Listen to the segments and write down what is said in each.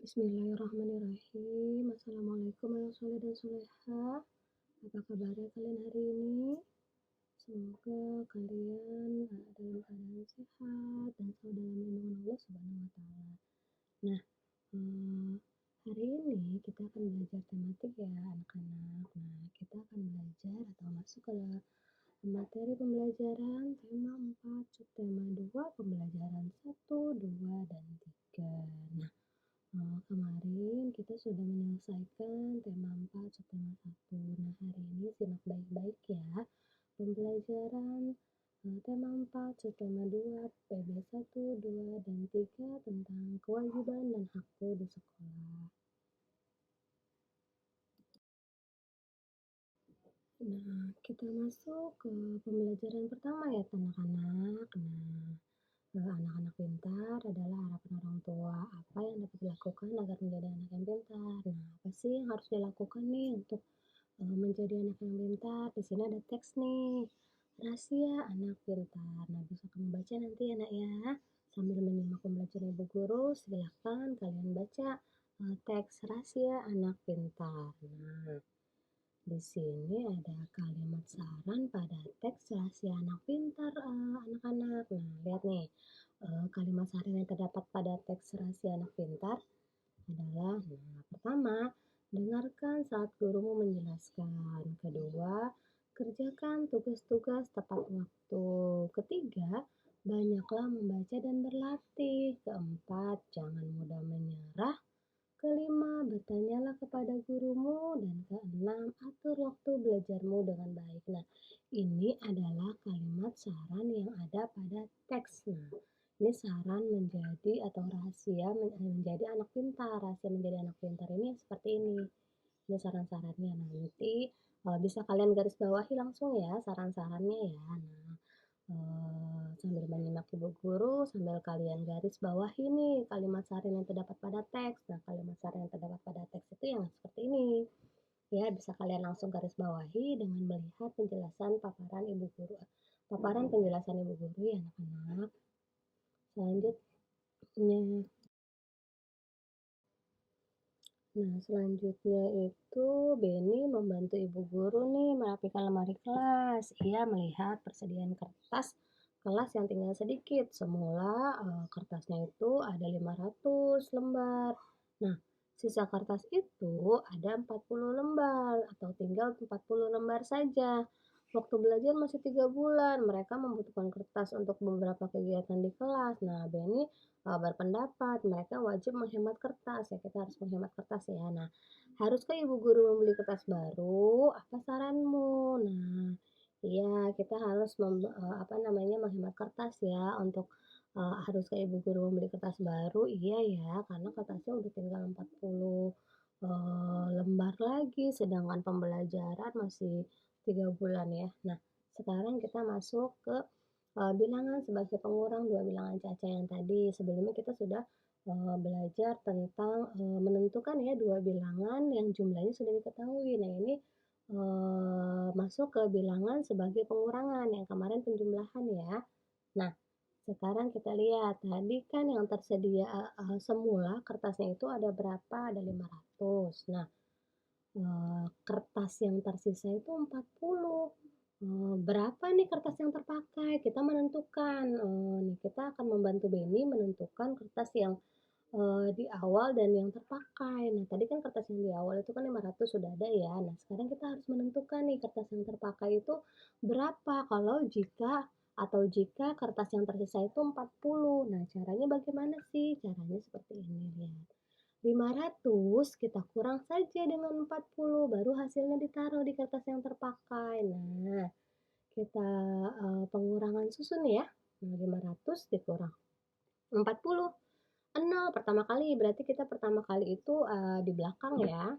Bismillahirrahmanirrahim. Assalamualaikum warahmatullahi dan soleha. Apa kabarnya kalian hari ini? Semoga kalian dalam keadaan sehat dan selalu dalam lindungan Allah Subhanahu wa Ta'ala. Nah, eh, hari ini kita akan belajar tematik ya, anak-anak. Nah, kita akan belajar atau masuk ke materi pembelajaran tema 4, subtema 2, pembelajaran 1, 2, dan 3. Nah, kemarin kita sudah menyelesaikan tema 4 subtema 1. Nah, hari ini simak baik-baik ya. Pembelajaran tema 4 subtema 2 PB 1, 2, dan 3 tentang kewajiban dan hakku di sekolah. Nah, kita masuk ke pembelajaran pertama ya, anak-anak. Nah, anak-anak pintar adalah harapan orang tua. Apa yang dapat dilakukan agar menjadi anak yang pintar? Nah, apa sih yang harus dilakukan nih untuk menjadi anak yang pintar? Di sini ada teks nih. Rahasia anak pintar. Nah, bisa kamu baca nanti ya, Nak ya. Sambil menyimak pembelajaran Ibu Guru, silahkan kalian baca teks rahasia anak pintar. Nah, di sini ada kalimat saran pada teks rahasia anak pintar, anak-anak. Nah, lihat nih, kalimat saran yang terdapat pada teks rahasia anak pintar adalah, nah, pertama, dengarkan saat gurumu menjelaskan. Kedua, kerjakan tugas-tugas tepat waktu. Ketiga, banyaklah membaca dan berlatih. Keempat, jangan mudah menyerah. Kelima, bertanyalah kepada gurumu. Dan keenam, atur waktu belajarmu dengan baik. Nah, ini adalah kalimat saran yang ada pada teks. Nah, ini saran menjadi atau rahasia menjadi anak pintar. Rahasia menjadi anak pintar ini seperti ini. Ini saran-sarannya. Nah, nanti bisa kalian garis bawahi langsung ya saran-sarannya ya. Nah, sambil menyimak Ibu Guru, sambil kalian garis bawahi nih kalimat saran yang terdapat pada teks. Nah, kalimat saran yang terdapat pada teks itu yang seperti ini. Ya, bisa kalian langsung garis bawahi dengan melihat penjelasan paparan Ibu Guru. Paparan penjelasan Ibu Guru ya, anak-anak. Selanjutnya itu Beni membantu Ibu Guru nih merapikan lemari kelas. Ia melihat persediaan kertas kelas yang tinggal sedikit. Semula kertasnya itu ada 500 lembar. Nah, sisa kertas itu ada 40 lembar atau tinggal 40 lembar saja. Waktu belajar masih 3 bulan. Mereka membutuhkan kertas untuk beberapa kegiatan di kelas. Nah, Beni berpendapat mereka wajib menghemat kertas ya, kita harus menghemat kertas ya. Nah, haruskah Ibu Guru membeli kertas baru? Apa saranmu? Nah, iya, kita harus menghemat kertas ya untuk haruskah Ibu Guru membeli kertas baru? Iya ya, karena kertasnya udah tinggal 40 lembar lagi, sedangkan pembelajaran masih 3 bulan ya. Nah, sekarang kita masuk ke bilangan sebagai pengurang 2 bilangan caca yang tadi. Sebelumnya kita sudah belajar tentang menentukan ya 2 bilangan yang jumlahnya sudah diketahui. Nah, ini masuk ke bilangan sebagai pengurangan, yang kemarin penjumlahan ya. Nah, sekarang kita lihat, tadi kan yang tersedia semula kertasnya itu ada berapa? Ada 500. Nah, kertas yang tersisa itu 40. Berapa nih kertas yang terpakai? Kita menentukan. Kita akan membantu Beni menentukan kertas yang di awal dan yang terpakai. Nah, tadi kan kertas yang di awal itu kan 500 sudah ada ya. Nah, sekarang kita harus menentukan nih kertas yang terpakai itu berapa kalau jika kertas yang tersisa itu 40. Nah, caranya bagaimana sih? Caranya seperti ini, lihat. 500 kita kurang saja dengan 40, baru hasilnya ditaruh di kertas yang terpakai. Nah, kita pengurangan susun ya. Nah, 500 dikurang 40. 0 pertama kali, berarti kita pertama kali itu di belakang ya.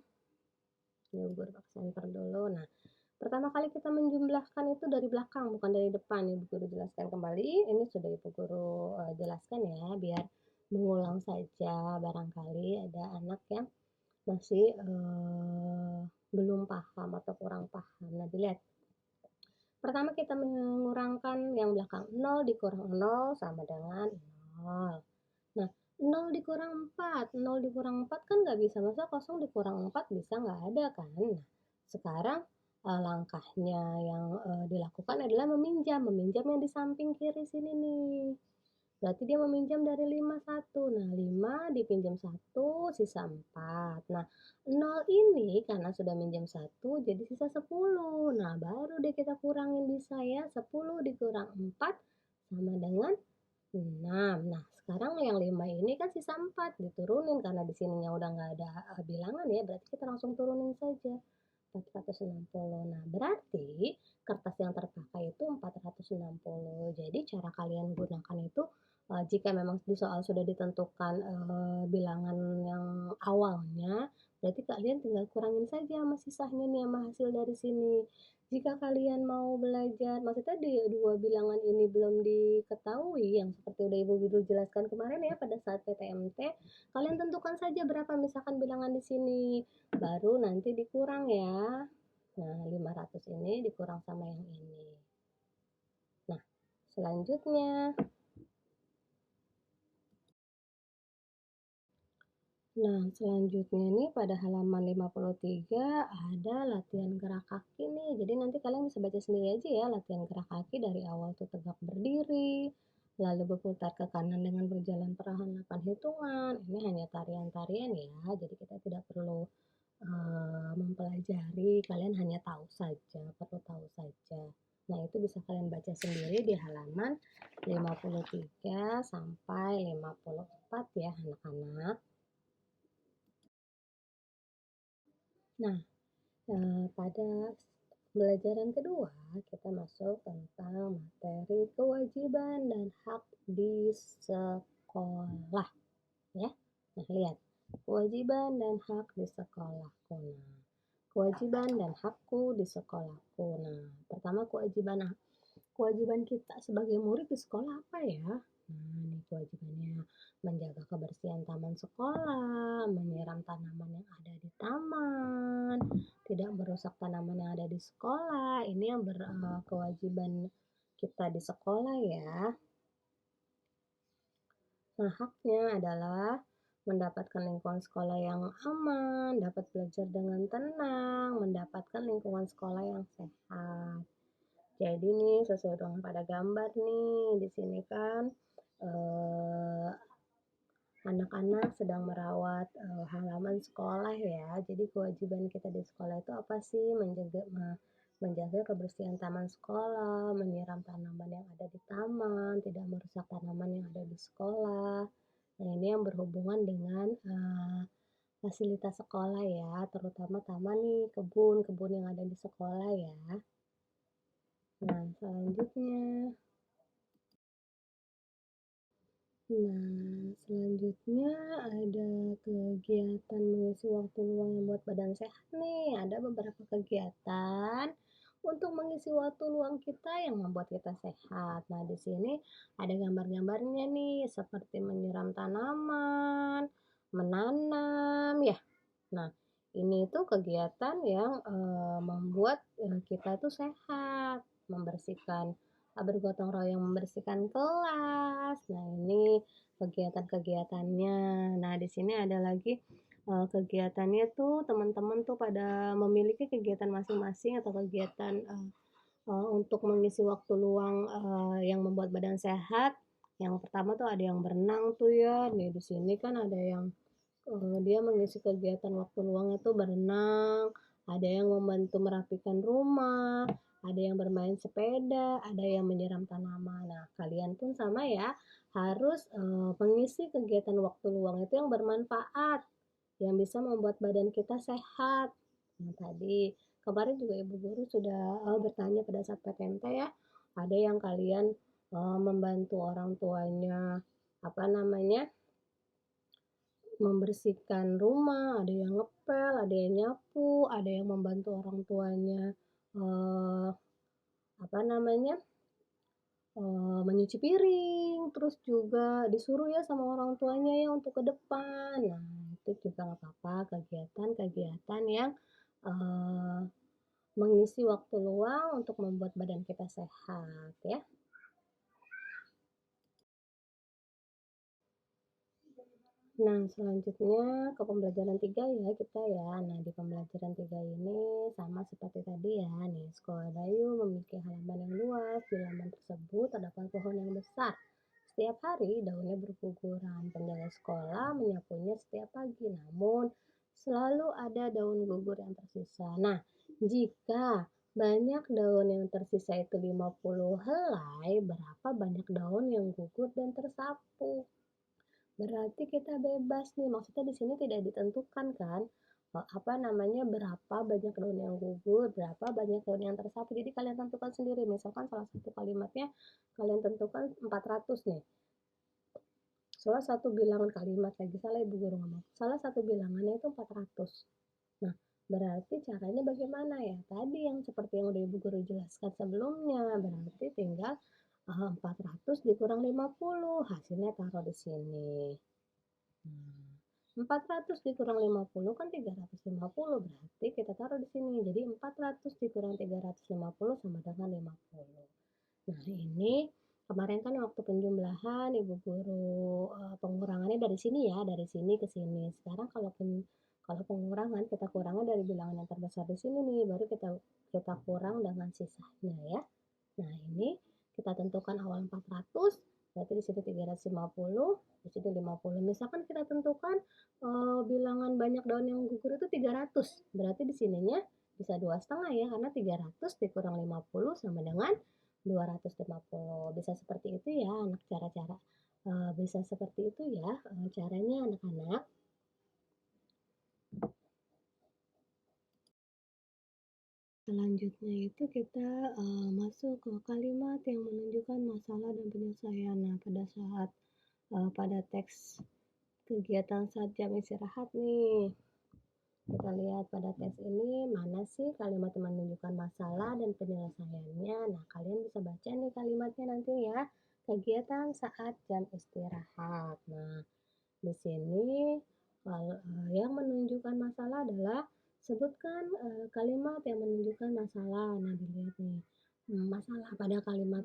Ini Ibu Guru pakai center dulu. Nah, pertama kali kita menjumlahkan itu dari belakang, bukan dari depan. Ibu Guru jelaskan kembali. Ini sudah Ibu Guru jelaskan ya, biar mengulang saja. Barangkali ada anak yang masih belum paham atau kurang paham. Nah, dilihat. Pertama kita mengurangkan yang belakang. 0 dikurang 0 sama dengan 0. Nah, 0 dikurang 4, 0 dikurang 4 kan nggak bisa, masa kosong dikurang 4 bisa, nggak ada kan. Nah, sekarang langkahnya yang dilakukan adalah meminjam yang di samping kiri sini nih. Berarti dia meminjam dari 5 1. Nah, 5 dipinjam 1 sisa 4. Nah, 0 ini karena sudah minjam 1 jadi sisa 10. Nah, baru deh kita kurangin bisa ya. 10 dikurang 4 sama dengan 6. Nah, sekarang yang 5 ini kan sisa 4 diturunin karena di sininya udah nggak ada bilangan ya, berarti kita langsung turunin saja. 460. Nah, berarti kertas yang terpakai itu 460. Jadi cara kalian gunakan itu jika memang di soal sudah ditentukan bilangan yang awalnya, berarti kalian tinggal kurangin saja sama sisanya nih sama hasil dari sini. Jika kalian mau belajar, maksudnya di dua bilangan ini belum diketahui, yang seperti udah Ibu Guru jelaskan kemarin ya pada saat PTMT, kalian tentukan saja berapa misalkan bilangan di sini. Baru nanti dikurang ya. Nah, 500 ini dikurang sama yang ini. Nah, selanjutnya. Nah, selanjutnya nih pada halaman 53 ada latihan gerak kaki nih. Jadi nanti kalian bisa baca sendiri aja ya latihan gerak kaki dari awal tuh tegak berdiri, lalu berputar ke kanan dengan berjalan perlahan 8 hitungan. Ini hanya tarian-tarian ya, jadi kita tidak perlu mempelajari, kalian hanya tahu saja, perlu tahu saja. Nah, itu bisa kalian baca sendiri di halaman 53 sampai 54 ya anak-anak. Nah, pada pembelajaran kedua kita masuk tentang materi kewajiban dan hak di sekolah ya. Nah, lihat. Kewajiban dan hak di sekolahku. Nah, kewajiban dan hakku di sekolahku. Nah, pertama kewajiban kita sebagai murid di sekolah apa ya? Nah, ini kewajibannya menjaga kebersihan taman sekolah, menyiram tanaman yang ada di taman, tidak merusak tanaman yang ada di sekolah. Ini yang kewajiban kita di sekolah ya. Nah, haknya adalah mendapatkan lingkungan sekolah yang aman, dapat belajar dengan tenang, mendapatkan lingkungan sekolah yang sehat. Jadi nih sesuai dengan pada gambar nih di sini kan anak-anak sedang merawat halaman sekolah ya. Jadi kewajiban kita di sekolah itu apa sih? Menjaga kebersihan taman sekolah, menyiram tanaman yang ada di taman, tidak merusak tanaman yang ada di sekolah. Nah, ini yang berhubungan dengan fasilitas sekolah ya, terutama taman nih, kebun yang ada di sekolah ya. Nah, selanjutnya. Nah, selanjutnya ada kegiatan mengisi waktu luang yang buat badan sehat nih. Ada beberapa kegiatan untuk mengisi waktu luang kita yang membuat kita sehat. Nah, di sini ada gambar-gambarnya nih, seperti menyiram tanaman, menanam, ya. Nah, ini tuh kegiatan yang membuat kita tuh sehat, membersihkan, bergotong royong membersihkan kelas. Nah, ini kegiatan-kegiatannya. Nah, di sini ada lagi kegiatannya tuh teman-teman tuh pada memiliki kegiatan masing-masing atau kegiatan untuk mengisi waktu luang yang membuat badan sehat. Yang pertama tuh ada yang berenang tuh ya. Nih di sini kan ada yang dia mengisi kegiatan waktu luangnya tuh berenang, ada yang membantu merapikan rumah, ada yang bermain sepeda, ada yang menyiram tanaman. Nah, kalian pun sama ya, harus mengisi kegiatan waktu luang itu yang bermanfaat, yang bisa membuat badan kita sehat. Nah, tadi kemarin juga Ibu Guru sudah bertanya pada saat PTMT ya, ada yang kalian membantu orang tuanya, apa namanya, membersihkan rumah, ada yang ngepel, ada yang nyapu, ada yang membantu orang tuanya eh, apa namanya menyuci piring, terus juga disuruh ya sama orang tuanya ya untuk ke depan. Nah, itu juga nggak apa-apa, kegiatan-kegiatan yang eh, mengisi waktu luang untuk membuat badan kita sehat ya. Nah, selanjutnya ke pembelajaran 3 ya kita ya. Nah, di pembelajaran 3 ini sama seperti tadi ya. Nih, sekolah Dayu memiliki halaman yang luas. Di halaman tersebut terdapat pohon yang besar. Setiap hari daunnya berguguran. Penjaga sekolah menyapunya setiap pagi. Namun, selalu ada daun gugur yang tersisa. Nah, jika banyak daun yang tersisa itu 50 helai, berapa banyak daun yang gugur dan tersapu? Berarti kita bebas nih, maksudnya di sini tidak ditentukan kan, apa namanya, berapa banyak daun yang gugur, berapa banyak daun yang tersapu. Jadi kalian tentukan sendiri, misalkan salah satu kalimatnya kalian tentukan 400 nih. Salah satu bilangan kalimat lagi, salah ibu guru ngomong. Salah satu bilangannya itu 400. Nah, berarti caranya bagaimana ya? Tadi yang seperti yang udah ibu guru jelaskan sebelumnya, berarti tinggal 400 dikurang 50, hasilnya taruh di sini. Nah, 400 dikurang 50 kan 350, berarti kita taruh di sini. Jadi 400 dikurang 350 sama dengan 50. Nah, ini kemarin kan waktu penjumlahan Ibu Guru pengurangannya dari sini ya, dari sini ke sini. Sekarang kalau pengurangan kita kurangnya dari bilangan yang terbesar di sini nih, baru kita kurang dengan sisanya ya. Nah, ini kita tentukan awal 400, berarti di sini 350, di sini 50. Misalkan kita tentukan bilangan banyak daun yang gugur itu 300, berarti di sininya bisa 2,5 ya, karena 300 dikurang 50 sama dengan 250. Bisa seperti itu ya anak cara-cara bisa seperti itu ya caranya anak-anak. Selanjutnya itu kita masuk ke kalimat yang menunjukkan masalah dan penyelesaian. Nah, pada teks kegiatan saat jam istirahat nih, kita lihat pada teks ini mana sih kalimat yang menunjukkan masalah dan penyelesaiannya. Nah, kalian bisa baca nih kalimatnya nanti ya. Kegiatan saat jam istirahat. Nah, di sini yang menunjukkan masalah adalah sebutkan kalimat yang menunjukkan masalah. Nah, dilihat nih. Masalah pada kalimat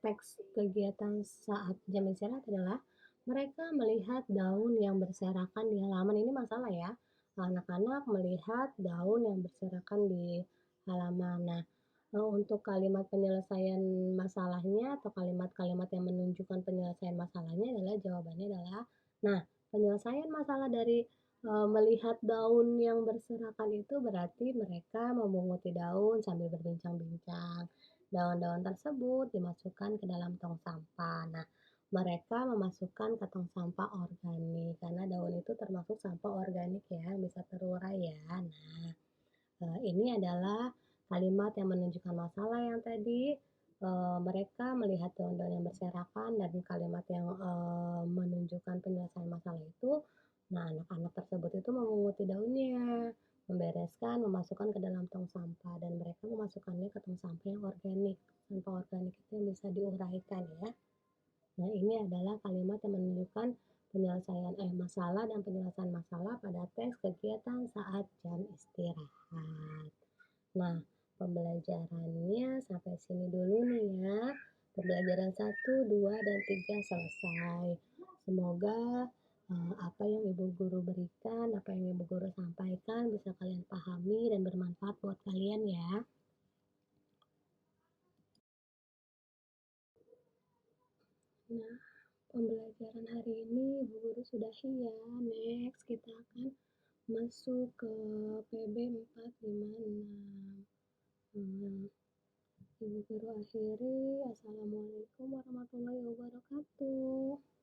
teks kegiatan saat jam istirahat adalah mereka melihat daun yang berserakan di halaman. Ini masalah ya. Anak-anak melihat daun yang berserakan di halaman. Nah, untuk kalimat penyelesaian masalahnya atau kalimat-kalimat yang menunjukkan penyelesaian masalahnya adalah jawabannya adalah, nah, penyelesaian masalah dari melihat daun yang berserakan itu berarti mereka memunguti daun sambil berbincang-bincang. Daun-daun tersebut dimasukkan ke dalam tong sampah. Nah, mereka memasukkan ke tong sampah organik karena daun itu termasuk sampah organik ya, bisa terurai ya. Nah, ini adalah kalimat yang menunjukkan masalah yang tadi. Mereka melihat daun-daun yang berserakan dan kalimat yang menunjukkan penyelesaian masalah itu. Nah, anak-anak tersebut itu memunguti daunnya, membereskan, memasukkan ke dalam tong sampah dan mereka memasukkannya ke tong sampah yang organik. Sampah organik itu yang bisa diuraikan ya. Nah, ini adalah kalimat yang menunjukkan penyelesaian masalah dan penyelesaian masalah pada teks kegiatan saat jam istirahat. Nah, pembelajarannya sampai sini dulu nih ya. Pembelajaran 1, 2, dan 3 selesai. Semoga apa yang Ibu Guru berikan, apa yang Ibu Guru sampaikan bisa kalian pahami dan bermanfaat buat kalian ya. Nah, pembelajaran hari ini Ibu Guru sudahi ya. Next, kita akan masuk ke PB 456. Ibu Guru akhiri. Assalamualaikum warahmatullahi wabarakatuh.